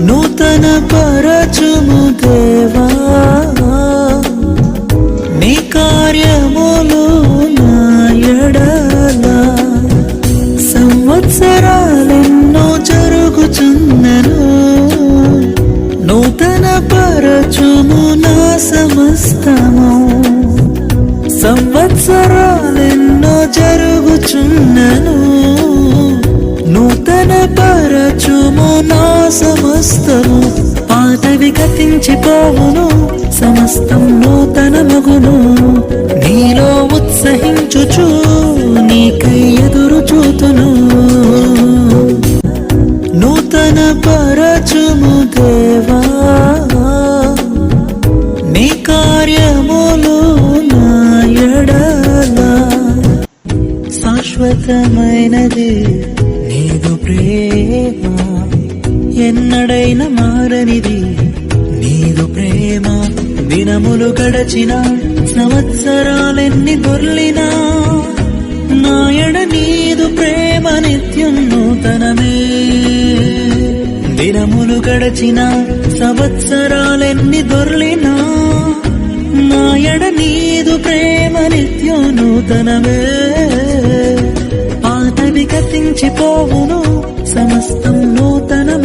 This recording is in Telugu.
నూతన పరచుము దేవా నీ కార్యములు నా ఎడల సంవత్సరాలెన్నో జరుగుచున్నను నూతన పరచుము నా సమస్తము సంవత్సరాలెన్నో జరుగుచున్నను నూతన పరచుము నా సమస్తము పాతవి గతించిపోవును సమస్తం నూతన మగును నీలో ఉత్సహించుచు నీకై ఎదురు చూతును నూతన పరచుము దేవా నీ కార్యములు నా ఎడల శాశ్వతమైనది నీదు ప్రేమ ఎన్నడైన మారనిది నీదు ప్రేమ దినములు గడచిన సంవత్సరాలెన్ని దొర్లినా నాయడ నీదు ప్రేమ నిత్యం నూతనమే దినములు గడచిన సంవత్సరాలెన్ని దొర్లినా నాయడ నీదు ప్రేమ నిత్యం నూతనమే పాతవి గతించిపోవును సమస్తం నూతనమే